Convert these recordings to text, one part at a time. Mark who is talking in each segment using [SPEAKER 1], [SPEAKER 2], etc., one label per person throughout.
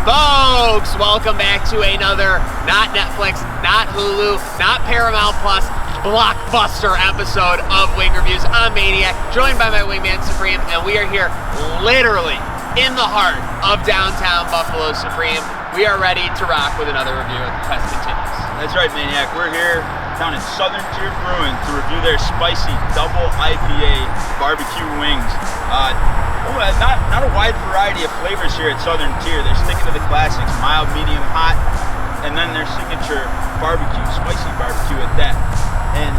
[SPEAKER 1] Folks, welcome back to another not Netflix, not Hulu, not Paramount Plus, blockbuster episode of Wing Reviews. I'm Maniac, joined by my wingman Supreme, and we are here literally in the heart of downtown Buffalo Supreme. We are ready to rock with another review as the test continues.
[SPEAKER 2] That's right, Maniac. We're here down at Southern Tier Brewing to review their spicy double IPA barbecue wings. Not a wide variety of flavors here at Southern Tier. They're sticking to the classics, mild, medium, hot, and then their signature barbecue, spicy barbecue at that. And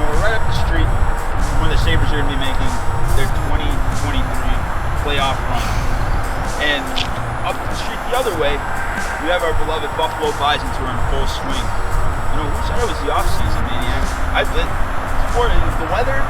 [SPEAKER 2] we're right up the street from where the Sabres are going to be making their 2023 playoff run. And up the street the other way, we have our beloved Buffalo Bison Tour in full swing. You know, who said it was the off-season, Maniac? The weather,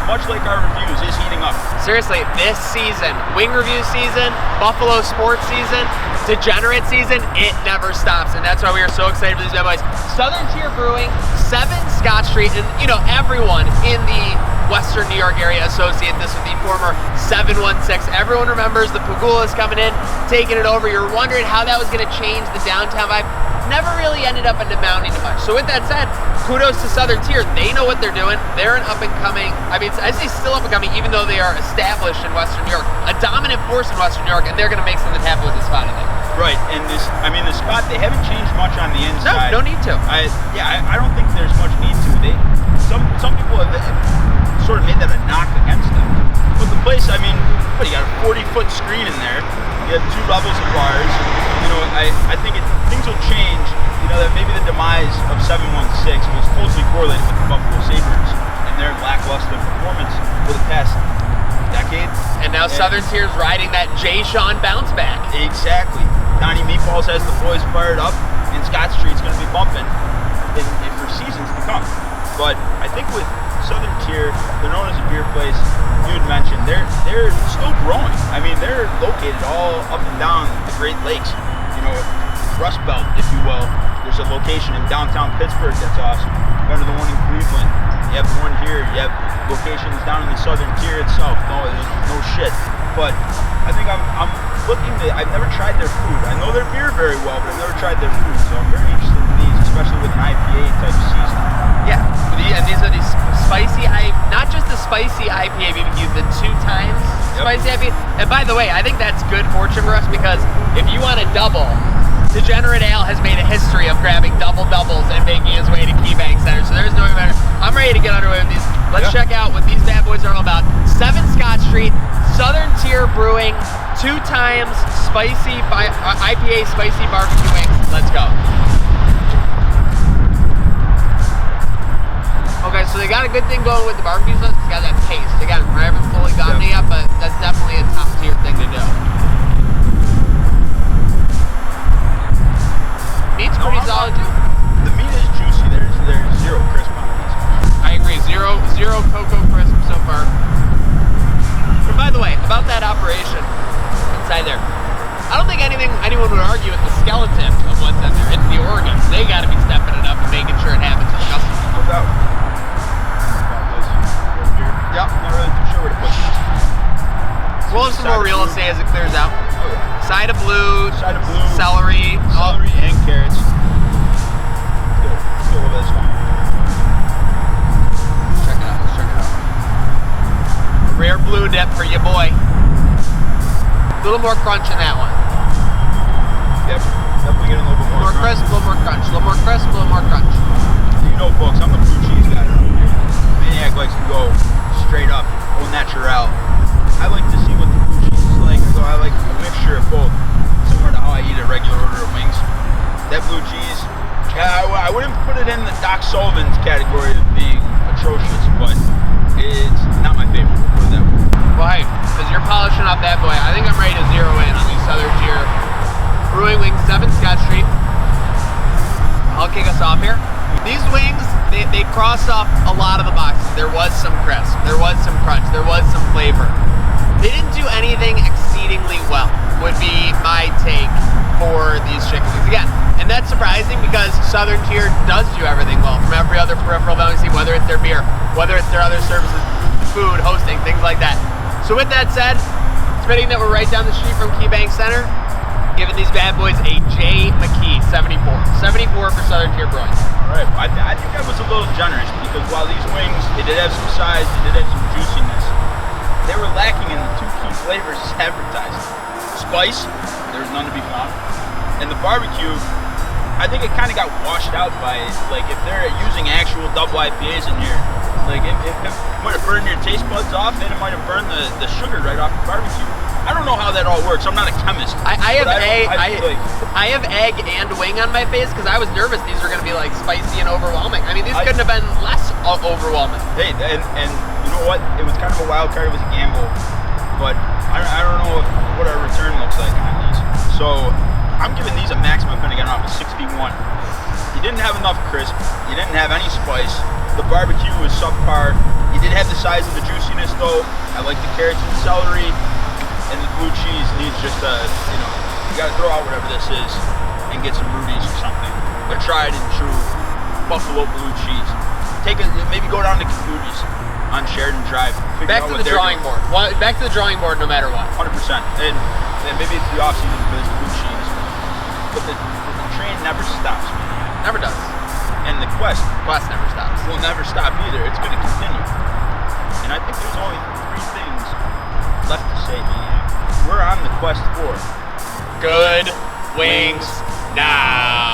[SPEAKER 2] much like our reviews, is heating up.
[SPEAKER 1] Seriously, this season, Wing Review season, Buffalo sports season, degenerate season, it never stops. And that's why we are so excited for these bad boys. Southern Tier Brewing, 7 Scott Street, and you know, everyone in the Western New York area associate this with the former 716. Everyone remembers the Pagulas coming in, taking it over. You're wondering how that was going to change the downtown vibe. Never really ended up amounting to much. So with that said, kudos to Southern Tier. They know what they're doing. They're an up-and-coming, I say still up-and-coming, even though they are established in Western New York, a dominant force in Western New York, and they're going to make something happen with this spot, I think.
[SPEAKER 2] Right, and the spot, they haven't changed much on the inside.
[SPEAKER 1] No need to.
[SPEAKER 2] I don't think there's much need to. Some people have sort of made that a knock against them. But the place, you got a 40-foot screen in there. You have 2 levels of bars. You know, I think things will change. You know, that maybe the demise of 716 was closely correlated with the Buffalo Sabres and their lackluster performance for the past decade.
[SPEAKER 1] And now Southern Tier's riding that Jay Sean bounce back.
[SPEAKER 2] Exactly. Donnie Meatballs has the boys fired up, and Scott Street's going to be bumping for seasons to come. But I think with Southern Tier, they're known as a beer place. You had mentioned they're still growing. I mean, they're located all up and down the Great Lakes. You know, Rust Belt, if you will. There's a location in downtown Pittsburgh that's awesome. One of the one in Cleveland. You have one here. You have locations down in the Southern Tier itself. No shit. But I think I'm looking to. I've never tried their food. I know their beer very well, but I've never tried their food. So I'm very interested in these, especially with an IPA type of season.
[SPEAKER 1] Yeah, and these are these spicy, not just the spicy IPA BBQ, the 2 times spicy IPA. And by the way, I think that's good fortune for us because if you want a double, Degenerate Ale has made a history of grabbing doubles and making its way to KeyBank Center. So there's no way better. I'm ready to get underway with these. Let's check out what these bad boys are all about. 7 Scott Street, Southern Tier Brewing, 2 times spicy IPA spicy barbecue wings. Let's go. Okay, so they got a good thing going with the barbecue sauce. It's got that taste. Again, I haven't fully gotten it yet, but that's definitely a top tier thing to do. Meat's pretty solid too.
[SPEAKER 2] The meat is juicy. There's zero crisp on these.
[SPEAKER 1] I agree. Zero cocoa crisp so far. But by the way, about that operation inside there, I don't think anyone would argue with the skeleton of what's in there. It's the organs. They got to be stepping it up and making sure it happens for the customer.
[SPEAKER 2] No doubt. Yep. Not really too sure where to put it.
[SPEAKER 1] Roll in some more real estate as it clears out.
[SPEAKER 2] Oh, yeah.
[SPEAKER 1] Side of blue,
[SPEAKER 2] celery, and carrots. Let's get a little bit of this one.
[SPEAKER 1] Check it out. Rare blue dip for you, boy. A little more crunch in that one.
[SPEAKER 2] Yep, definitely getting a little bit more
[SPEAKER 1] crisp, a little more crunch. A little more crisp, a little more crunch.
[SPEAKER 2] You know, folks, I'm the blue cheese guy around here. Maniac likes to go straight up, au naturel. I like to see what the blue cheese is like, so I like a mixture of both, similar to how I eat a regular order of wings. That blue cheese, I wouldn't put it in the Doc Sullivan's category of being atrocious, but it's not my favorite. Put it that way.
[SPEAKER 1] Well, hey, because you're polishing up that boy, I think I'm ready to zero in on these Southern Tier Brewing Wings, 7 Scott Street. I'll kick us off here. These wings, they crossed off a lot of the boxes. There was some crisp, there was some crunch, there was some flavor. They didn't do anything exceedingly well, would be my take for these chicken wings. Again, and that's surprising because Southern Tier does do everything well from every other peripheral value, whether it's their beer, whether it's their other services, food, hosting, things like that. So with that said, it's fitting that we're right down the street from KeyBank Center. giving these bad boys a J. McKee 74. 74 for Southern Tier Brewing.
[SPEAKER 2] All right, I think I was a little generous because while these wings, they did have some size, they did have some juiciness, they were lacking in the two key flavors advertised. Spice, there was none to be found. And the barbecue, I think it kind of got washed out by, like, if they're using actual double IPAs in here, like, it might have burned your taste buds off, and it might have burned the sugar right off the barbecue. I don't know how that all works. I'm not a chemist.
[SPEAKER 1] I have
[SPEAKER 2] I
[SPEAKER 1] have egg and wing on my face because I was nervous these were going to be like spicy and overwhelming. I mean, these couldn't have been less overwhelming.
[SPEAKER 2] Hey, and you know what? It was kind of a wild card. It was a gamble, but I don't know what our return looks like on these. So I'm giving these a maximum Finnegan off of 61. You didn't have enough crisp. You didn't have any spice. The barbecue was subpar. You did have the size of the juiciness though. I like the carrots and celery. And the blue cheese needs just a, you gotta throw out whatever this is and get some Rudy's or something. A tried and true Buffalo blue cheese. Maybe go down to Rudy's on Sheridan Drive.
[SPEAKER 1] Back to the drawing board. Back to the drawing board no matter what.
[SPEAKER 2] 100%. And maybe it's the off season for this blue cheese. But the train never stops, man.
[SPEAKER 1] Never does.
[SPEAKER 2] And the quest
[SPEAKER 1] never stops.
[SPEAKER 2] will never stop either. It's gonna continue. And I think there's only 3 things left to say, man. We're on the quest for
[SPEAKER 1] good wings now.